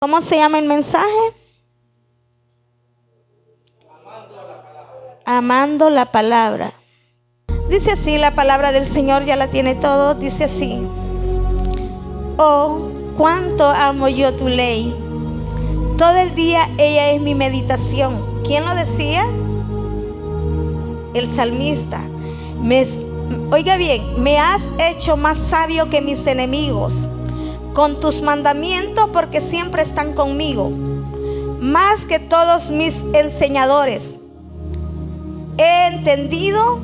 ¿Cómo se llama el mensaje? Amando la palabra. Dice así, la palabra del Señor ya la tiene todo. Dice así: oh, cuánto amo yo tu ley. Todo el día ella es mi meditación. ¿Quién lo decía? El salmista. Oiga bien, me has hecho más sabio que mis enemigos con tus mandamientos, porque siempre están conmigo, más que todos mis enseñadores. He entendido,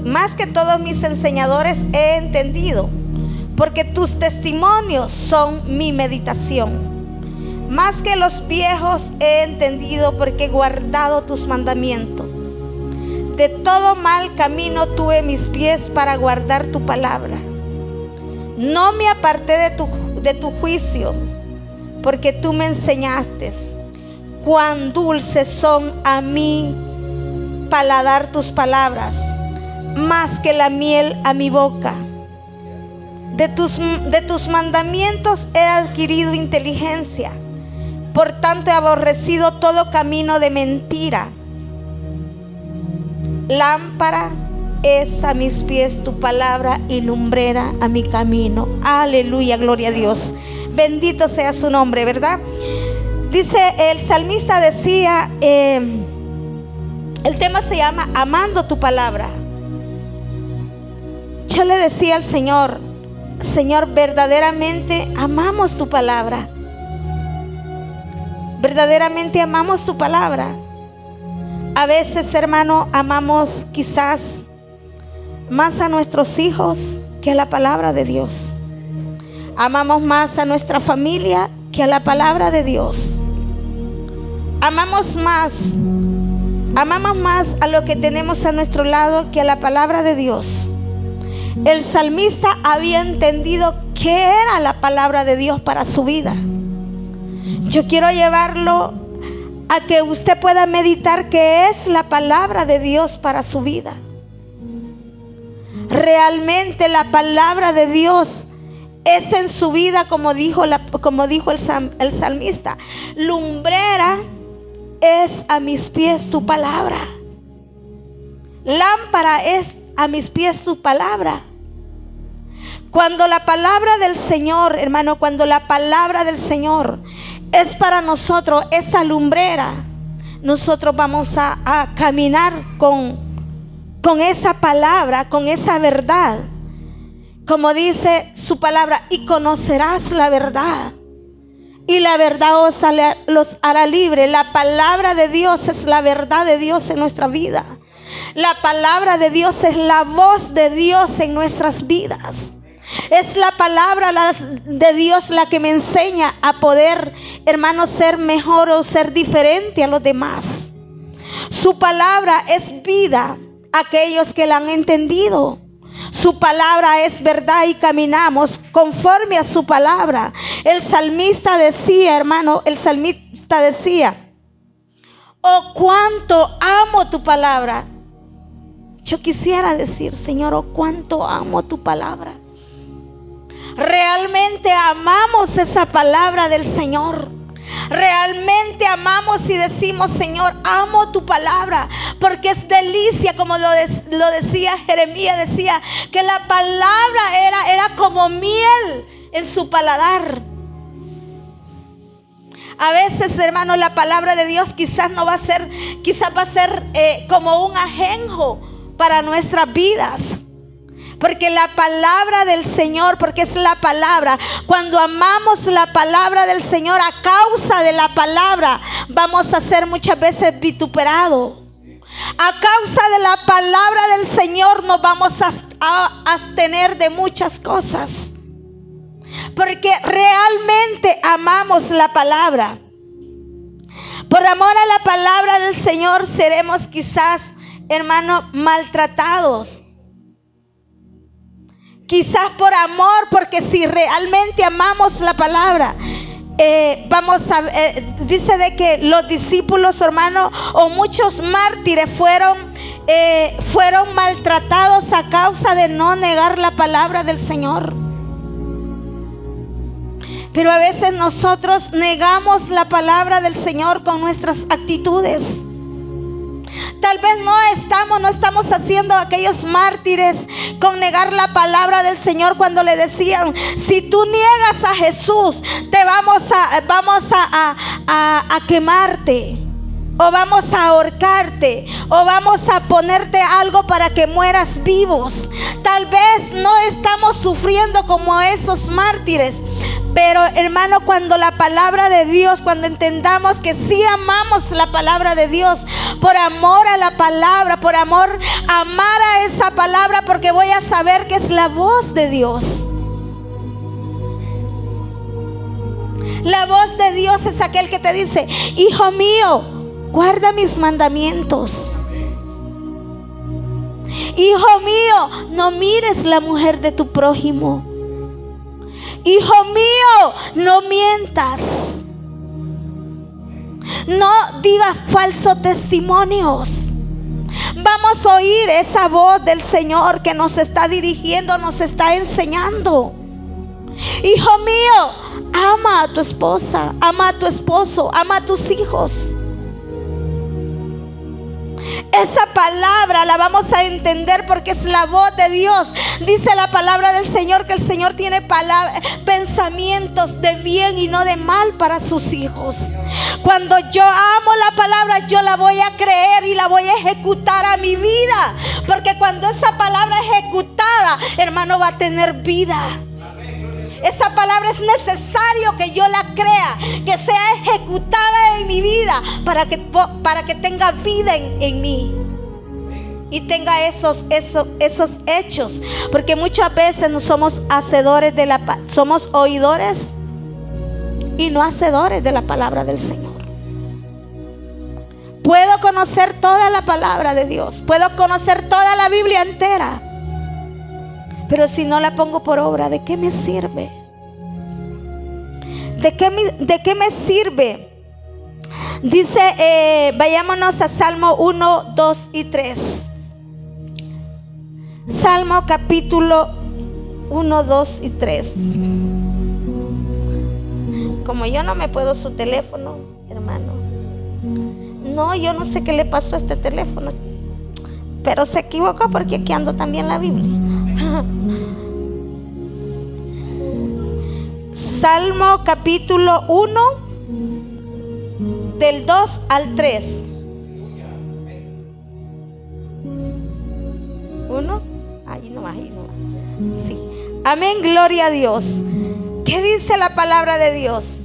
más que todos mis enseñadores he entendido, porque tus testimonios son mi meditación. Más que los viejos he entendido, porque he guardado tus mandamientos. De todo mal camino tuve mis pies para guardar tu palabra. No me aparté de tu juicio, porque tú me enseñaste. Cuán dulces son a mi paladar tus palabras, más que la miel a mi boca. De tus mandamientos he adquirido inteligencia, por tanto he aborrecido todo camino de mentira. Lámpara es a mis pies tu palabra y lumbrera a mi camino. Aleluya, gloria a Dios. Bendito sea su nombre, ¿verdad? Dice, el salmista decía, el tema se llama amando tu palabra. Yo le decía al Señor, Señor, verdaderamente amamos tu palabra. Verdaderamente amamos tu palabra. A veces, hermano, amamos quizás más a nuestros hijos que a la palabra de Dios. Amamos más a nuestra familia que a la palabra de Dios. Amamos más a lo que tenemos a nuestro lado que a la palabra de Dios. El salmista había entendido qué era la palabra de Dios para su vida. Yo quiero llevarlo a que usted pueda meditar qué es la palabra de Dios para su vida. Realmente la palabra de Dios es en su vida, como dijo el salmista. Lumbrera es a mis pies tu palabra. Lámpara es a mis pies tu palabra. Cuando la palabra del Señor, hermano, cuando la palabra del Señor es para nosotros esa lumbrera, nosotros vamos a caminar con esa palabra, con esa verdad. Como dice su palabra, y conocerás la verdad, y la verdad los hará libre. La palabra de Dios es la verdad de Dios en nuestra vida. La palabra de Dios es la voz de Dios en nuestras vidas. Es la palabra de Dios la que me enseña a poder, hermano, ser mejor o ser diferente a los demás. Su palabra es vida a aquellos que la han entendido. Su palabra es verdad y caminamos conforme a su palabra. El salmista decía, hermano, oh, cuánto amo tu palabra. Yo quisiera decir, Señor, oh, cuánto amo tu palabra. Realmente amamos esa palabra del Señor. Realmente amamos y decimos, Señor, amo tu palabra, porque es delicia, como lo decía Jeremías, decía que la palabra era como miel en su paladar. A veces, hermano, la palabra de Dios quizás va a ser como un ajenjo para nuestras vidas. Porque la palabra del Señor, porque es la palabra, cuando amamos la palabra del Señor, a causa de la palabra vamos a ser muchas veces vituperados. A causa de la palabra del Señor nos vamos a abstener de muchas cosas, porque realmente amamos la palabra. Por amor a la palabra del Señor seremos quizás, hermano, maltratados. Quizás por amor, porque si realmente amamos la palabra, dice de que los discípulos, hermanos, o muchos mártires fueron maltratados a causa de no negar la palabra del Señor. Pero a veces nosotros negamos la palabra del Señor con nuestras actitudes. Tal vez no estamos haciendo aquellos mártires con negar la palabra del Señor cuando le decían: si tú niegas a Jesús, te vamos a quemarte, o vamos a ahorcarte, o vamos a ponerte algo para que mueras vivos. Tal vez no estamos sufriendo como esos mártires. Pero hermano, cuando la palabra de Dios, cuando entendamos que sí amamos la palabra de Dios, por amor a la palabra, por amor a amar a esa palabra, porque voy a saber que es la voz de Dios. La voz de Dios es aquel que te dice: hijo mío, guarda mis mandamientos. Hijo mío, no mires la mujer de tu prójimo. Hijo mío, no mientas. No digas falsos testimonios. Vamos a oír esa voz del Señor que nos está dirigiendo, nos está enseñando. Hijo mío, ama a tu esposa, ama a tu esposo, ama a tus hijos. Esa palabra la vamos a entender porque es la voz de Dios. Dice la palabra del Señor que el Señor tiene pensamientos de bien y no de mal para sus hijos. Cuando yo amo la palabra, yo la voy a creer y la voy a ejecutar a mi vida. Porque cuando esa palabra es ejecutada, hermano, va a tener vida. Esa palabra es necesario que yo la crea, que sea ejecutada en mi vida para que tenga vida en mí y tenga esos hechos. Porque muchas veces no somos hacedores de somos oidores y no hacedores de la palabra del Señor. Puedo conocer toda la palabra de Dios, puedo conocer toda la Biblia entera, pero si no la pongo por obra, ¿de qué me sirve? ¿De qué me sirve? Dice, vayámonos a Salmo 1, 2 y 3. Salmo capítulo 1, 2 y 3. Como yo no me puedo su teléfono, hermano. No, yo no sé qué le pasó a este teléfono, pero se equivocó porque aquí ando también la Biblia. Salmo capítulo 1, del 2 al 3. 1, ahí no va. Sí. Amén, gloria a Dios. ¿Qué dice la palabra de Dios?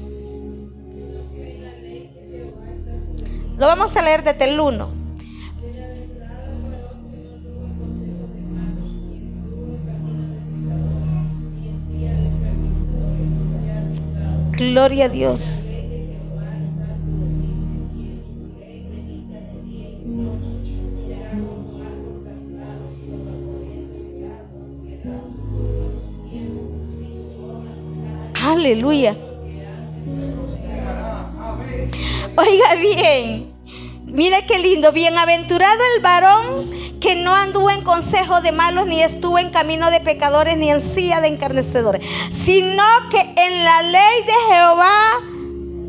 Lo vamos a leer desde el 1. Gloria a Dios. Aleluya. Oiga bien, mire qué lindo. Bienaventurado el varón que no anduvo en consejo de malos, ni estuvo en camino de pecadores, ni en silla de encarnecedores, sino que en la ley de Jehová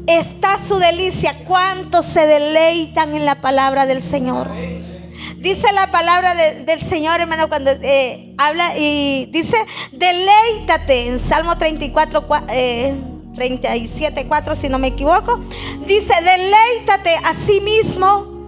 está su delicia. ¿Cuántos se deleitan en la palabra del Señor? Dice la palabra del Señor, hermano, cuando habla y dice: deleítate, en Salmo 37, 4, si no me equivoco. Dice: deleítate a sí mismo.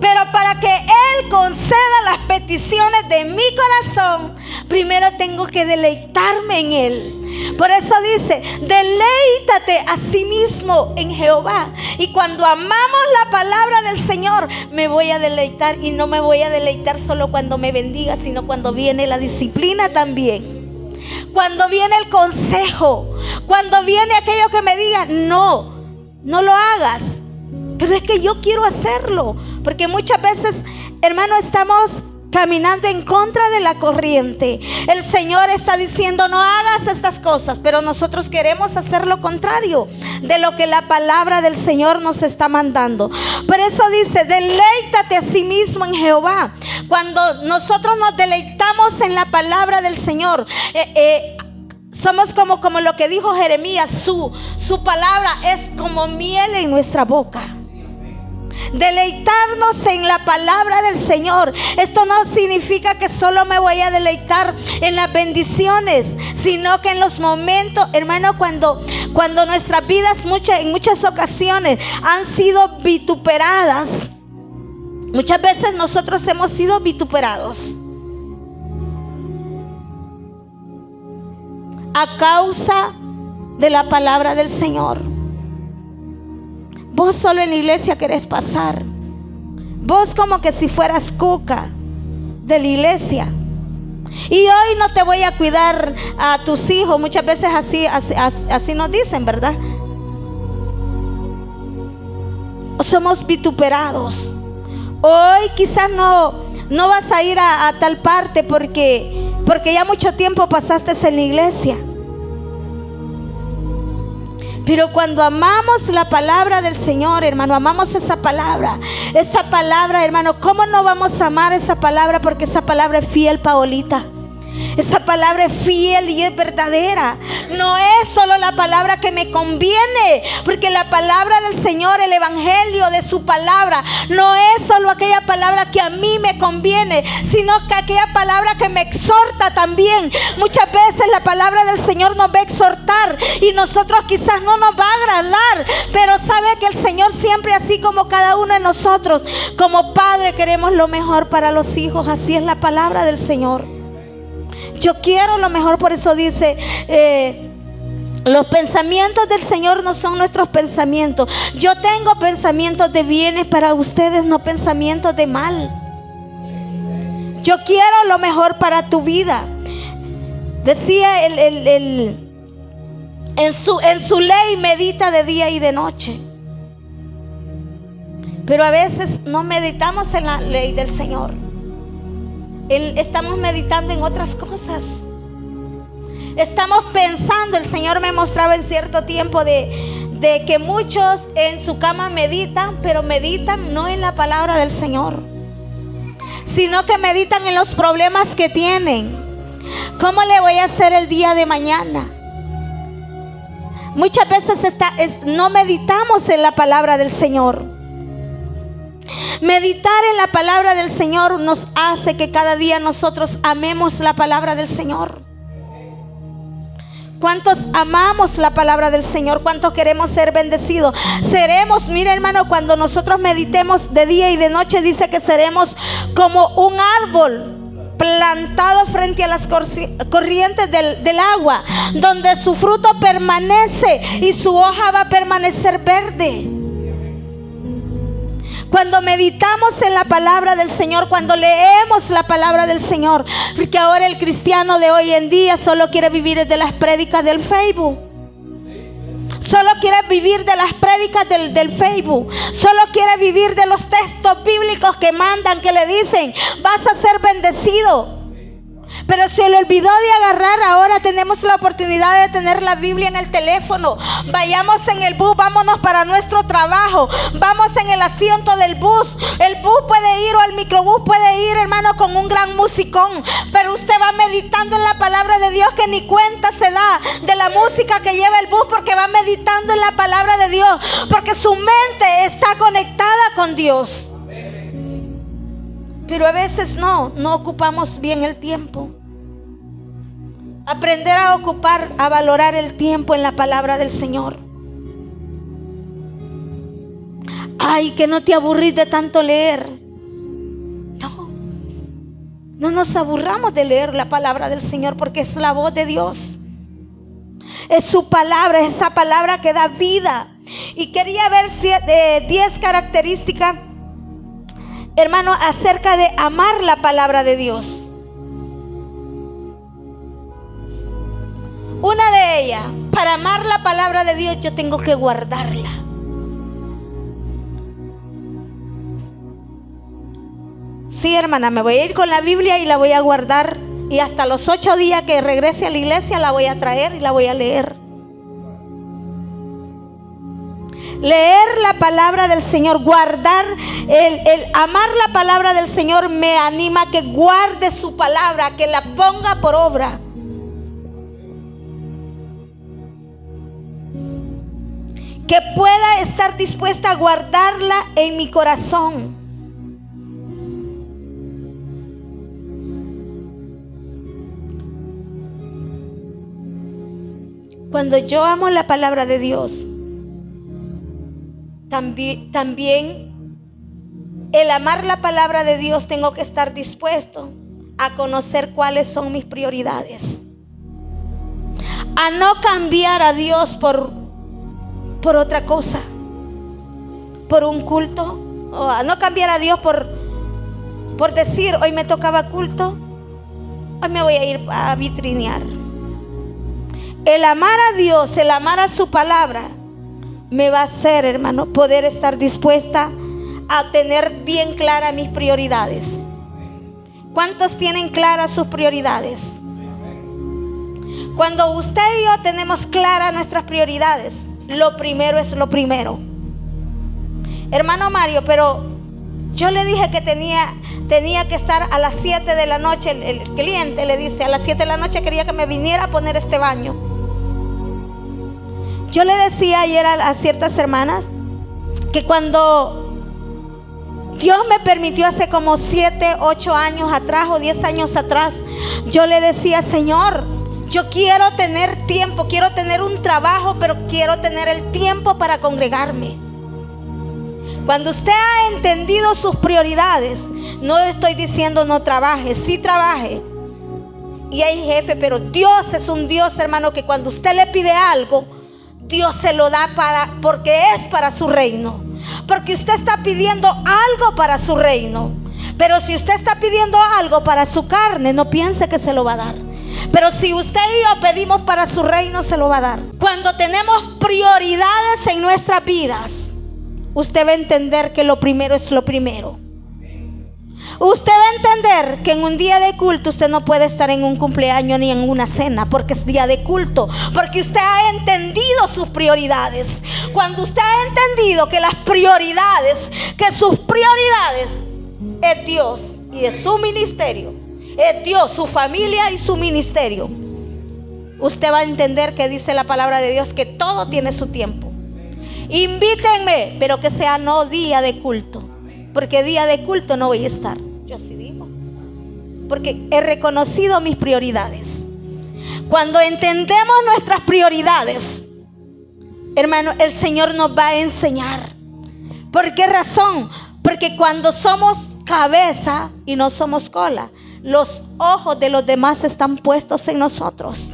Pero para que Él conceda las peticiones de mi corazón, primero tengo que deleitarme en Él. Por eso dice: deleítate a sí mismo en Jehová. Y cuando amamos la palabra del Señor, me voy a deleitar. Y no me voy a deleitar solo cuando me bendiga, sino cuando viene la disciplina también. Cuando viene el consejo, cuando viene aquello que me diga: no lo hagas. Pero es que yo quiero hacerlo. Porque muchas veces, hermano, estamos caminando en contra de la corriente. El Señor está diciendo: no hagas estas cosas, pero nosotros queremos hacer lo contrario de lo que la palabra del Señor nos está mandando. Por eso dice: deleítate a sí mismo en Jehová. Cuando nosotros nos deleitamos en la palabra del Señor, somos como lo que dijo Jeremías: su palabra es como miel en nuestra boca. Deleitarnos en la palabra del Señor. Esto no significa que solo me voy a deleitar en las bendiciones, sino que en los momentos, hermano, cuando nuestras vidas en muchas ocasiones han sido vituperadas. Muchas veces nosotros hemos sido vituperados a causa de la palabra del Señor. Vos solo en la iglesia querés pasar. Vos como que si fueras cuca de la iglesia. Y hoy no te voy a cuidar a tus hijos. Muchas veces así nos dicen, ¿verdad? Somos vituperados. Hoy quizás no vas a ir a tal parte porque ya mucho tiempo pasaste en la iglesia. Pero cuando amamos la palabra del Señor, hermano, amamos esa palabra, hermano, ¿cómo no vamos a amar esa palabra? Porque esa palabra es fiel, Paolita. Esa palabra es fiel y es verdadera. No es solo la palabra que me conviene, porque la palabra del Señor, el evangelio de su palabra, no es solo aquella palabra que a mí me conviene, sino que aquella palabra que me exhorta también. Muchas veces la palabra del Señor nos va a exhortar y nosotros quizás no nos va a agradar, pero sabe que el Señor siempre, así como cada uno de nosotros, como padre, queremos lo mejor para los hijos. Así es la palabra del Señor. Yo quiero lo mejor. Por eso dice: los pensamientos del Señor no son nuestros pensamientos. Yo tengo pensamientos de bienes para ustedes, no pensamientos de mal. Yo quiero lo mejor para tu vida. Decía en su ley medita de día y de noche. Pero a veces no meditamos en la ley del Señor. Estamos meditando en otras cosas. Estamos pensando. El Señor me mostraba en cierto tiempo de que muchos en su cama meditan, pero meditan no en la palabra del Señor, sino que meditan en los problemas que tienen. ¿Cómo le voy a hacer el día de mañana? Muchas veces no meditamos en la palabra del Señor. Meditar en la palabra del Señor nos hace que cada día nosotros amemos la palabra del Señor. ¿Cuántos amamos la palabra del Señor? ¿Cuántos queremos ser bendecidos? Mira, hermano, cuando nosotros meditemos de día y de noche, dice que seremos como un árbol plantado frente a las corrientes del agua, donde su fruto permanece y su hoja va a permanecer verde. Cuando meditamos en la palabra del Señor, cuando leemos la palabra del Señor, porque ahora el cristiano de hoy en día solo quiere vivir de las prédicas del Facebook. Solo quiere vivir de las prédicas del Facebook. Solo quiere vivir de los textos bíblicos que mandan, que le dicen: vas a ser bendecido. Pero se le olvidó de agarrar. Ahora tenemos la oportunidad de tener la Biblia en el teléfono. Vayamos en el bus, vámonos para nuestro trabajo, vamos en el asiento del bus. El bus puede ir, o el microbús puede ir, hermano, con un gran musicón, pero usted va meditando en la palabra de Dios, que ni cuenta se da de la música que lleva el bus, porque va meditando en la palabra de Dios, porque su mente está conectada con Dios. Pero a veces no ocupamos bien el tiempo. Aprender a ocupar, a valorar el tiempo en la palabra del Señor. Ay, que no te aburrís de tanto leer. No nos aburramos de leer la palabra del Señor, porque es la voz de Dios. Es su palabra, es esa palabra que da vida. Y quería ver 10 características, hermano, acerca de amar la palabra de Dios. Una de ellas: para amar la palabra de Dios yo tengo que guardarla. Sí, hermana, me voy a ir con la Biblia y la voy a guardar. Y hasta los 8 días que regrese a la iglesia la voy a traer y la voy a leer. Leer la palabra del Señor, guardar, el amar la palabra del Señor me anima a que guarde su palabra, que la ponga por obra. Que pueda estar dispuesta a guardarla en mi corazón. Cuando yo amo la palabra de Dios, también el amar la palabra de Dios, tengo que estar dispuesto a conocer cuáles son mis prioridades. A no cambiar a Dios por otra cosa, por un culto, o a no cambiar a Dios por decir, hoy me tocaba culto, hoy me voy a ir a vitrinear. El amar a Dios, el amar a su palabra, me va a hacer, hermano, poder estar dispuesta a tener bien claras mis prioridades. ¿Cuántos tienen claras sus prioridades? Cuando usted y yo tenemos claras nuestras prioridades, lo primero es lo primero. Hermano Mario, pero yo le dije que tenía que estar a las 7 de la noche. El cliente le dice, a las 7 de la noche quería que me viniera a poner este baño. Yo le decía ayer a ciertas hermanas que cuando Dios me permitió hace como 7, 8 años atrás o 10 años atrás, yo le decía, Señor, yo quiero tener tiempo, quiero tener un trabajo, pero quiero tener el tiempo para congregarme. Cuando usted ha entendido sus prioridades, no estoy diciendo no trabaje, sí trabaje. Y hay jefe, pero Dios es un Dios, hermano, que cuando usted le pide algo, Dios se lo da porque es para su reino. Porque usted está pidiendo algo para su reino. Pero si usted está pidiendo algo para su carne, no piense que se lo va a dar. Pero si usted y yo pedimos para su reino, se lo va a dar. Cuando tenemos prioridades en nuestras vidas, usted va a entender que lo primero es lo primero. Usted va a entender que en un día de culto usted no puede estar en un cumpleaños ni en una cena, porque es día de culto, porque usted ha entendido sus prioridades. Cuando usted ha entendido que que sus prioridades es Dios y es su ministerio, es Dios, su familia y su ministerio, usted va a entender que dice la palabra de Dios que todo tiene su tiempo. Invítenme, pero que sea no día de culto, porque día de culto no voy a estar. Yo sí digo, porque he reconocido mis prioridades. Cuando entendemos nuestras prioridades, hermano, el Señor nos va a enseñar. ¿Por qué razón? Porque cuando somos cabeza y no somos cola, los ojos de los demás están puestos en nosotros.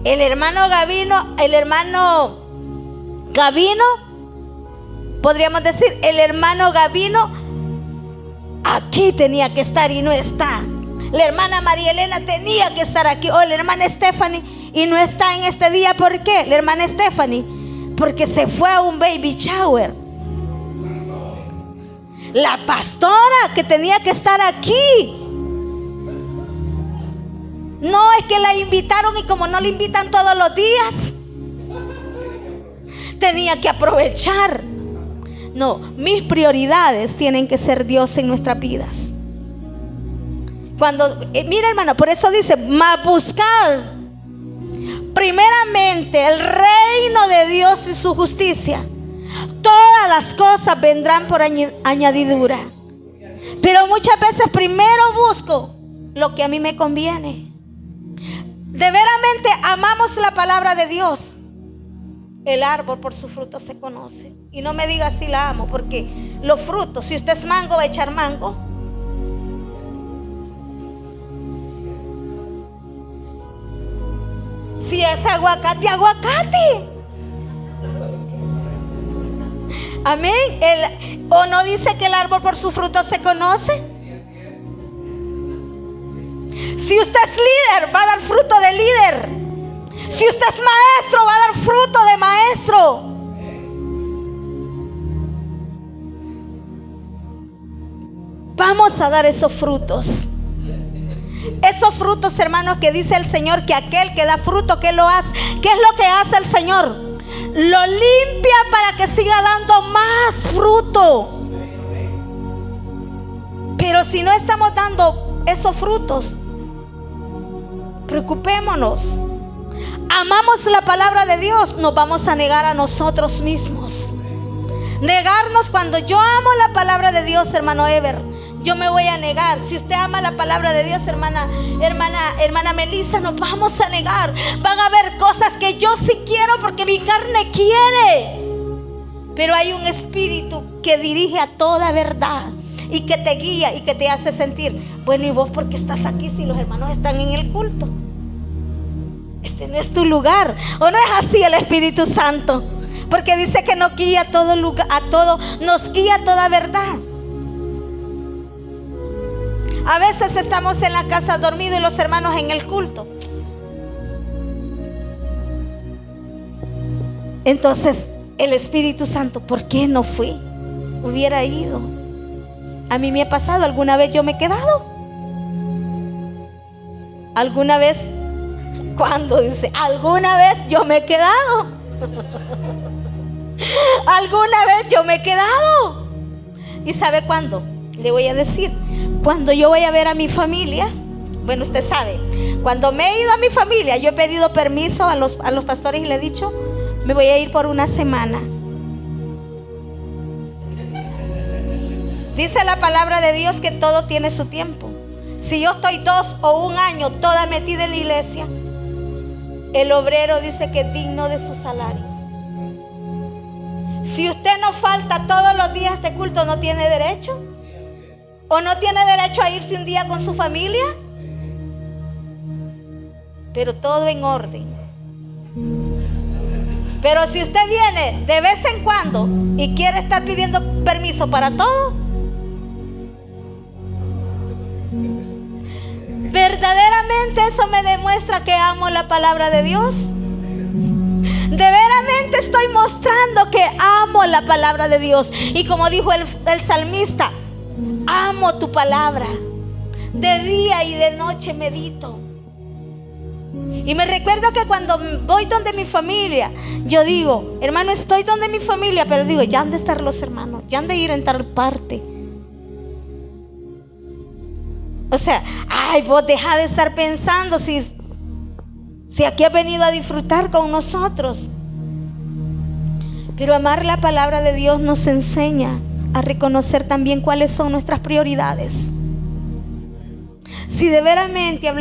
El hermano Gavino, podríamos decir, el hermano Gavino aquí tenía que estar y no está. La hermana María Elena tenía que estar aquí, o la hermana Stephanie, y no está en este día. ¿Por qué? La hermana Stephanie, porque se fue a un baby shower. La pastora que tenía que estar aquí, no es que la invitaron y como no la invitan todos los días, tenía que aprovechar. No, mis prioridades tienen que ser Dios en nuestras vidas. Mira, hermano, por eso dice, mas buscad primeramente el reino de Dios y su justicia. Todas las cosas vendrán por añadidura. Pero muchas veces primero busco lo que a mí me conviene. De veramente amamos la palabra de Dios. El árbol por su fruto se conoce. Y no me diga si la amo, porque los frutos, si usted es mango, va a echar mango. Si es aguacate, aguacate. Amén. ¿O no dice que el árbol por su fruto se conoce? Si usted es líder, va a dar fruto de líder. Si usted es maestro, va a dar fruto de maestro. vamos a dar esos frutos. Esos frutos, hermanos, que dice el Señor que aquel que da fruto, ¿qué lo hace? ¿Qué es lo que hace el Señor? Lo limpia para que siga dando más fruto. Pero si no estamos dando esos frutos, preocupémonos. Amamos la palabra de Dios, nos vamos a negar a nosotros mismos. Negarnos cuando yo amo la palabra de Dios, hermano Ever, yo me voy a negar. Si usted ama la palabra de Dios, hermana Melissa, nos vamos a negar. Van a haber cosas que yo sí quiero porque mi carne quiere. Pero hay un espíritu que dirige a toda verdad y que te guía y que te hace sentir, bueno, ¿y vos por qué estás aquí si los hermanos están en el culto? Este no es tu lugar. ¿O no es así el Espíritu Santo? Porque dice que nos guía a todo lugar, nos guía a toda verdad. A veces estamos en la casa dormidos y los hermanos en el culto. Entonces el Espíritu Santo, ¿por qué no fui? Hubiera ido. A mí me ha pasado, alguna vez yo me he quedado. Alguna vez, ¿cuándo? Dice, alguna vez yo me he quedado. Alguna vez yo me he quedado. ¿Y sabe cuándo? Le voy a decir, cuando yo voy a ver a mi familia. Bueno, usted sabe, cuando me he ido a mi familia, yo he pedido permiso a los pastores y le he dicho, me voy a ir por una semana. Dice la palabra de Dios que todo tiene su tiempo. Si yo estoy 2 o 1 año toda metida en la iglesia, el obrero dice que es digno de su salario. Si usted no falta todos los días de culto, ¿no tiene derecho? ¿O no tiene derecho a irse un día con su familia? Pero todo en orden. Pero si usted viene de vez en cuando y quiere estar pidiendo permiso para todo, verdaderamente eso me demuestra que amo la palabra de Dios. De veramente estoy mostrando que amo la palabra de Dios. Y como dijo el salmista, amo tu palabra. De día y de noche medito. Y me recuerdo que cuando voy donde mi familia, yo digo, hermano, estoy donde mi familia, pero digo, ya han de estar los hermanos, ya han de ir en tal parte. O sea, ay, vos deja de estar pensando si aquí has venido a disfrutar con nosotros. Pero amar la palabra de Dios nos enseña a reconocer también cuáles son nuestras prioridades. Si de veramente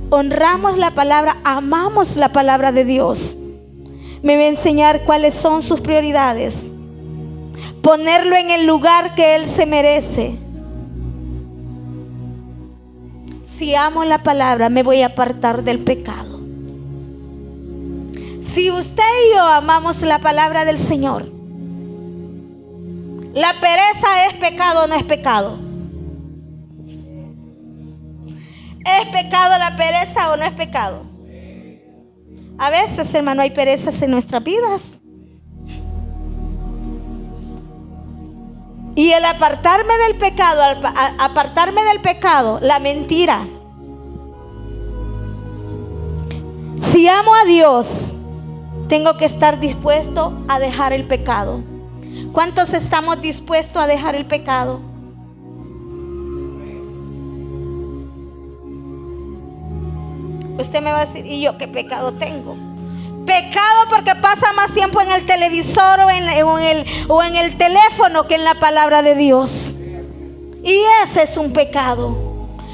honramos la palabra, amamos la palabra de Dios, me va a enseñar cuáles son sus prioridades. Ponerlo en el lugar que Él se merece. Si amo la palabra, me voy a apartar del pecado. Si usted y yo amamos la palabra del Señor, ¿la pereza es pecado o no es pecado? ¿Es pecado la pereza o no es pecado? A veces, hermano, hay perezas en nuestras vidas. Y el apartarme del pecado, la mentira. Si amo a Dios, tengo que estar dispuesto a dejar el pecado. ¿Cuántos estamos dispuestos a dejar el pecado? Usted me va a decir, ¿y yo qué pecado tengo? Pecado porque pasa más tiempo en el televisor o en el teléfono que en la palabra de Dios. Y ese es un pecado.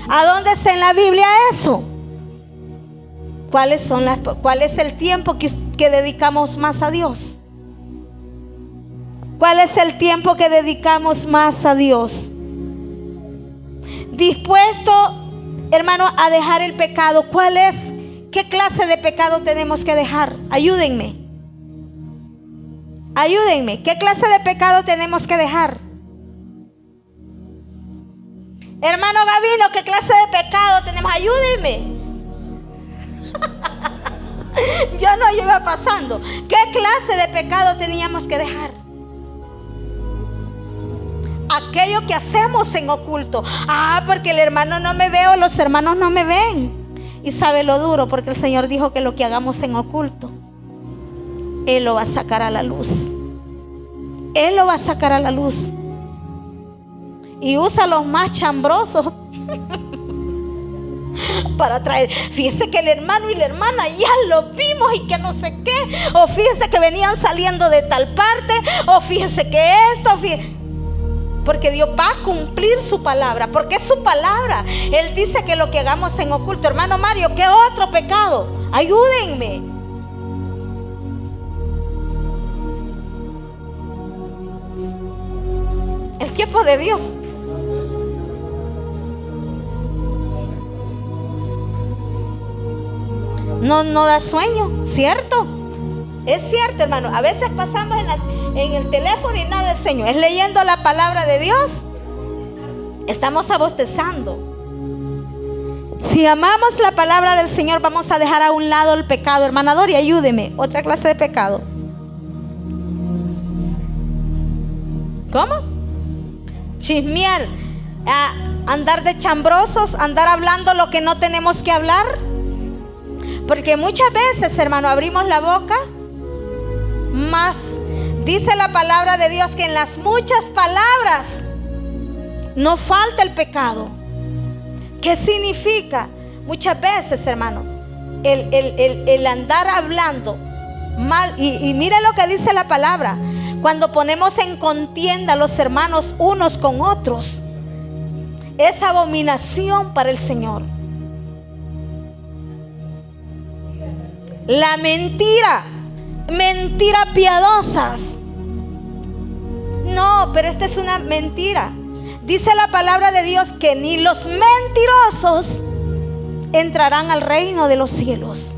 ¿A dónde está en la Biblia eso? ¿Cuál es el tiempo que dedicamos más a Dios? ¿Cuál es el tiempo que dedicamos más a Dios? Dispuesto, hermano, a dejar el pecado. ¿Qué clase de pecado tenemos que dejar? Ayúdenme. ¿Qué clase de pecado tenemos que dejar? Hermano Gavino, ¿qué clase de pecado tenemos? Ayúdenme. Yo iba pasando. ¿Qué clase de pecado teníamos que dejar? aquello que hacemos en oculto. Porque el hermano no me ve o los hermanos no me ven. Y sabe lo duro, porque el Señor dijo que lo que hagamos en oculto, Él lo va a sacar a la luz. Él lo va a sacar a la luz. Y usa a los más chambrosos para traer. Fíjese que el hermano y la hermana ya lo vimos y que no sé qué. O fíjese que venían saliendo de tal parte. O fíjese que esto. Porque Dios va a cumplir su palabra. Porque es su palabra. Él dice que lo que hagamos en oculto. Hermano Mario, ¿qué otro pecado? Ayúdenme. El tiempo de Dios. No da sueño, ¿cierto? Es cierto, hermano. A veces pasamos en el teléfono y nada de sueño. Es leyendo la palabra de Dios. Estamos abostezando. Si amamos la palabra del Señor, vamos a dejar a un lado el pecado. Hermana Dori, ayúdeme. Otra clase de pecado. ¿Cómo? Chismear. Andar de chambrosos. Andar hablando lo que no tenemos que hablar. Porque muchas veces, hermano, abrimos la boca. Más dice la palabra de Dios que en las muchas palabras no falta el pecado. ¿Qué significa? Muchas veces, hermano, el andar hablando mal. Y mire lo que dice la palabra. Cuando ponemos en contienda a los hermanos unos con otros, es abominación para el Señor. La mentira, mentira piadosas. No, pero esta es una mentira. Dice la palabra de Dios que ni los mentirosos entrarán al reino de los cielos.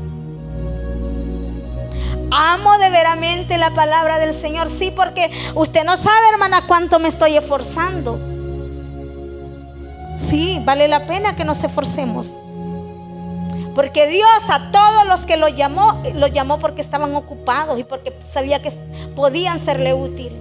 Amo de veramente la palabra del Señor. Sí, porque usted no sabe, hermana, cuánto me estoy esforzando. Sí, vale la pena que nos esforcemos. Porque Dios a todos los que los llamó porque estaban ocupados y porque sabía que podían serle útil.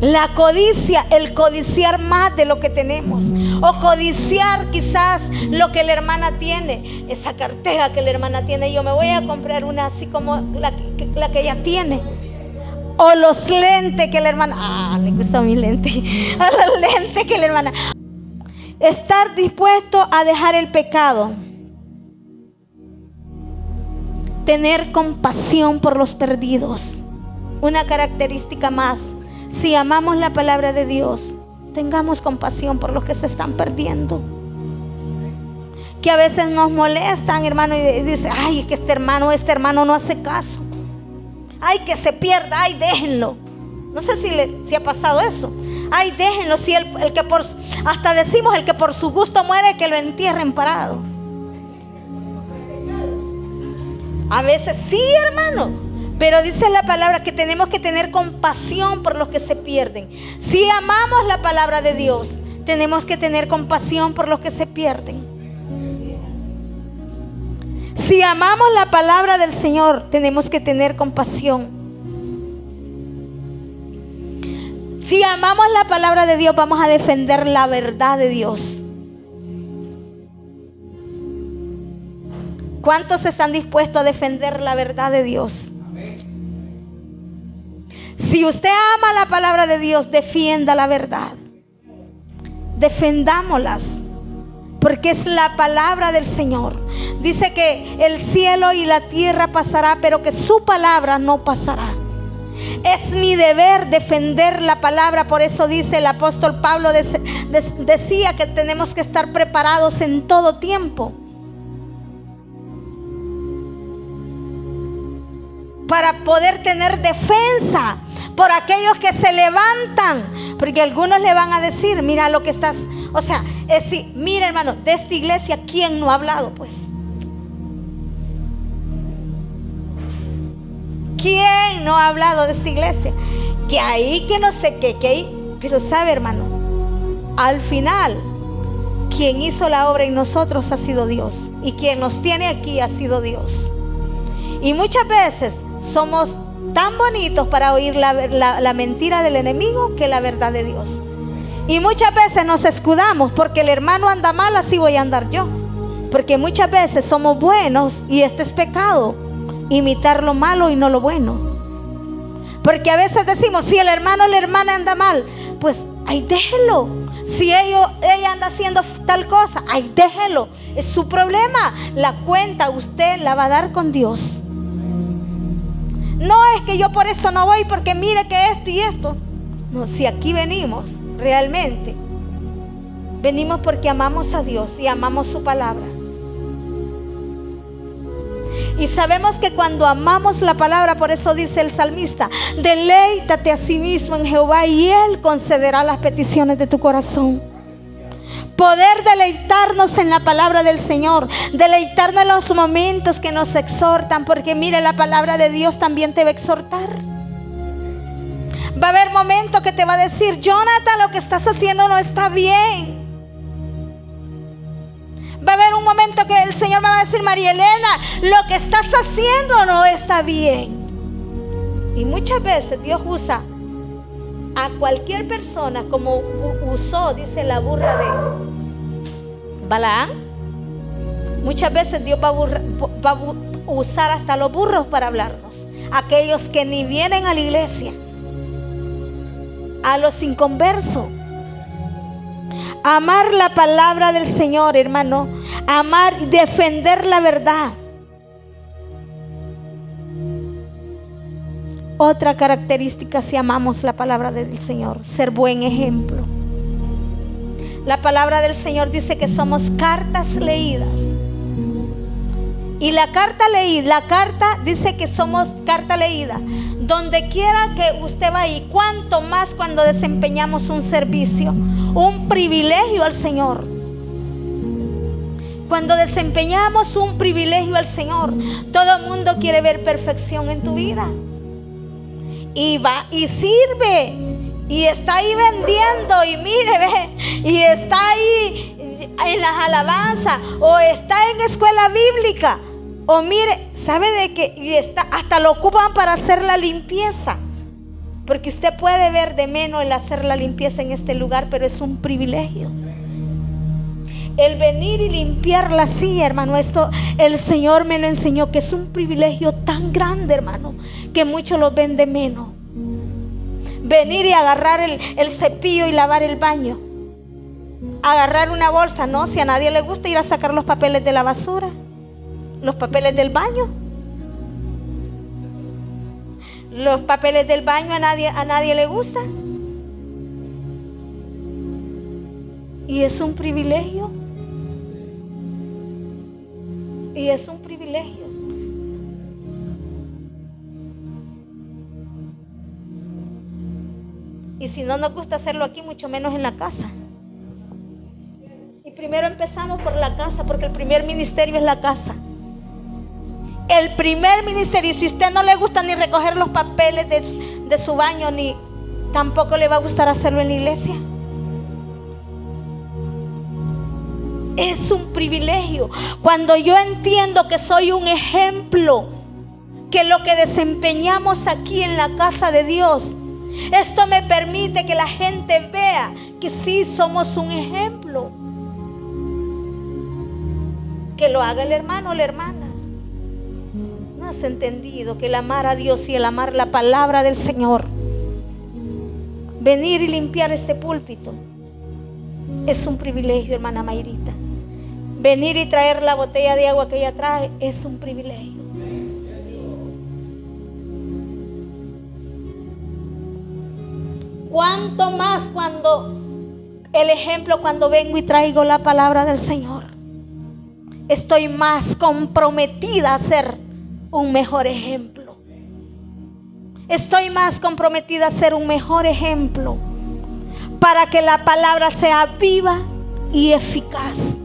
La codicia, el codiciar más de lo que tenemos. O codiciar quizás lo que la hermana tiene. Esa cartera que la hermana tiene, yo me voy a comprar una así como la que ella tiene. O los lentes que la hermana, le gustó mi lente. A los lentes que la hermana. Estar dispuesto a dejar el pecado. Tener compasión por los perdidos. Una característica más. Si amamos la palabra de Dios, tengamos compasión por los que se están perdiendo. Que a veces nos molestan, hermano, y dice, ay, es que este hermano no hace caso. Ay, que se pierda, ay, déjenlo. No sé si ha pasado eso. Ay, déjenlo, si el que por, hasta decimos, el que por su gusto muere, que lo entierren parado. A veces sí, hermano. Pero dice la palabra que tenemos que tener compasión por los que se pierden. Si amamos la palabra de Dios, tenemos que tener compasión por los que se pierden. Si amamos la palabra del Señor, tenemos que tener compasión. Si amamos la palabra de Dios, vamos a defender la verdad de Dios. ¿Cuántos están dispuestos a defender la verdad de Dios? Si usted ama la palabra de Dios, defienda la verdad. Defendámoslas, porque es la palabra del Señor. Dice que el cielo y la tierra pasará, pero que su palabra no pasará. Es mi deber defender la palabra. Por eso dice el apóstol Pablo, decía que tenemos que estar preparados en todo tiempo para poder tener defensa por aquellos que se levantan. Porque algunos le van a decir, mira lo que estás, o sea, es decir, mira, hermano, de esta iglesia, ¿quién no ha hablado? Pues ¿quién no ha hablado de esta iglesia? Que ahí, que no sé qué, que ahí. Pero sabe, hermano, al final quien hizo la obra en nosotros ha sido Dios. Y quien nos tiene aquí ha sido Dios. Y muchas veces somos tan bonitos para oír la mentira del enemigo que la verdad de Dios. Y muchas veces nos escudamos porque el hermano anda mal, así voy a andar yo. Porque muchas veces somos buenos y este es pecado, imitar lo malo y no lo bueno. Porque a veces decimos, si el hermano o la hermana anda mal, pues ay, déjelo. Si ella anda haciendo tal cosa, ay, déjelo. Es su problema. La cuenta usted la va a dar con Dios. No es que yo por eso no voy, porque mire que esto y esto. No, si aquí venimos realmente, venimos porque amamos a Dios y amamos su palabra. Y sabemos que cuando amamos la palabra, por eso dice el salmista, deleítate a sí mismo en Jehová y Él concederá las peticiones de tu corazón. Poder deleitarnos en la palabra del Señor, deleitarnos en los momentos que nos exhortan, porque mire, la palabra de Dios también te va a exhortar. Va a haber momentos que te va a decir, Jonathan, lo que estás haciendo no está bien. Va a haber un momento que el Señor me va a decir, María Elena, lo que estás haciendo no está bien. Y muchas veces Dios usa a cualquier persona, como usó, dice la burra de Balaam. Muchas veces Dios va a usar hasta los burros para hablarnos. Aquellos que ni vienen a la iglesia, a los inconversos. Amar la palabra del Señor, hermano. Amar y defender la verdad. Otra característica si amamos la palabra del Señor, ser buen ejemplo. La palabra del Señor dice que somos cartas leídas. Y la carta dice que somos carta leída. Donde quiera que usted va y cuanto más cuando desempeñamos un servicio, un privilegio al Señor. Cuando desempeñamos un privilegio al Señor, todo el mundo quiere ver perfección en tu vida. Y va y sirve. Y está ahí vendiendo. Y mire, ve. Y está ahí en las alabanzas. O está en escuela bíblica. O mire, ¿sabe de qué? Y hasta lo ocupan para hacer la limpieza. Porque usted puede ver de menos el hacer la limpieza en este lugar, pero es un privilegio. El venir y limpiar la silla, hermano, esto el Señor me lo enseñó, que es un privilegio tan grande, hermano, que muchos lo ven de menos. Venir y agarrar el cepillo y lavar el baño. Agarrar una bolsa, no, si a nadie le gusta ir a sacar los papeles de la basura, los papeles del baño. Los papeles del baño a nadie le gusta. Y es un privilegio. Y es un privilegio. Y si no nos gusta hacerlo aquí, mucho menos en la casa. Y primero empezamos por la casa, porque el primer ministerio es la casa. El primer ministerio, si a usted no le gusta ni recoger los papeles de su baño, ni tampoco le va a gustar hacerlo en la iglesia. Es un privilegio. Cuando yo entiendo que soy un ejemplo, que lo que desempeñamos aquí en la casa de Dios, esto me permite que la gente vea que sí somos un ejemplo. Que lo haga el hermano o la hermana. ¿No has entendido que el amar a Dios y el amar la palabra del Señor, venir y limpiar este púlpito, es un privilegio, hermana Mayrita? Venir y traer la botella de agua que ella trae es un privilegio. Cuánto más cuando vengo y traigo la palabra del Señor. Estoy más comprometida a ser un mejor ejemplo. Estoy más comprometida a ser un mejor ejemplo para que la palabra sea viva y eficaz.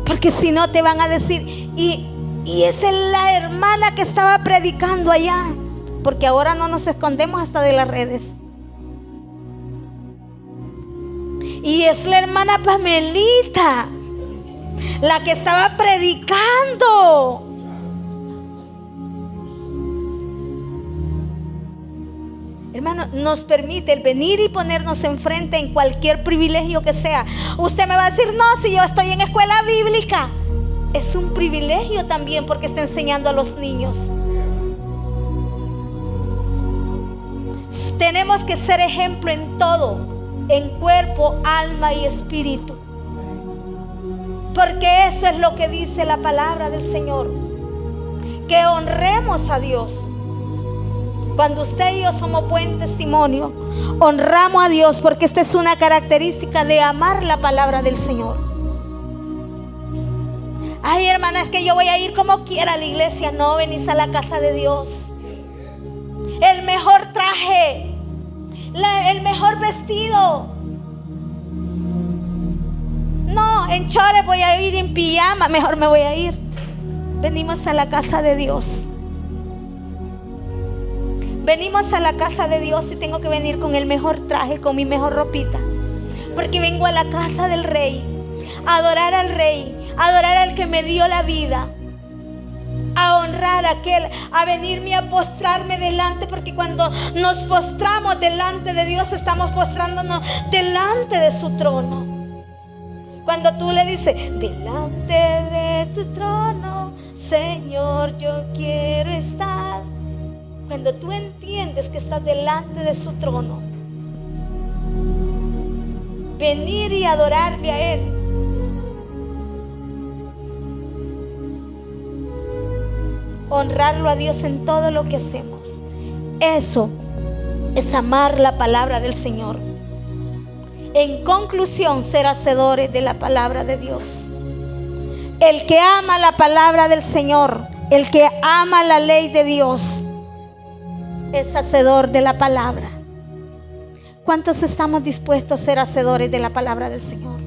Porque si no te van a decir, y esa es la hermana que estaba predicando allá. Porque ahora no nos escondemos hasta de las redes. Y es la hermana Pamelita, la que estaba predicando. Hermano, nos permite el venir y ponernos enfrente en cualquier privilegio que sea. Usted me va a decir, no, si yo estoy en escuela bíblica. Es un privilegio también porque está enseñando a los niños. Tenemos que ser ejemplo en todo, en cuerpo, alma y espíritu. Porque eso es lo que dice la palabra del Señor. Que honremos a Dios. Cuando usted y yo somos buen testimonio, honramos a Dios, porque esta es una característica de amar la palabra del Señor. Ay, hermana, es que yo voy a ir como quiera a la iglesia. No, venís a la casa de Dios. El mejor traje, el mejor vestido. No, en chores voy a ir, en pijama, mejor me voy a ir. Venimos a la casa de Dios. Venimos a la casa de Dios y tengo que venir con el mejor traje, con mi mejor ropita. Porque vengo a la casa del Rey, a adorar al Rey, a adorar al que me dio la vida, a honrar a aquel, a venirme a postrarme delante. Porque cuando nos postramos delante de Dios, estamos postrándonos delante de su trono. Cuando tú le dices, delante de tu trono, Señor, yo quiero estar. Cuando tú entiendes que estás delante de su trono, venir y adorarle a Él. Honrarlo a Dios en todo lo que hacemos. Eso es amar la palabra del Señor. En conclusión, ser hacedores de la palabra de Dios. El que ama la palabra del Señor, el que ama la ley de Dios, es hacedor de la palabra. ¿Cuántos estamos dispuestos a ser hacedores de la palabra del Señor?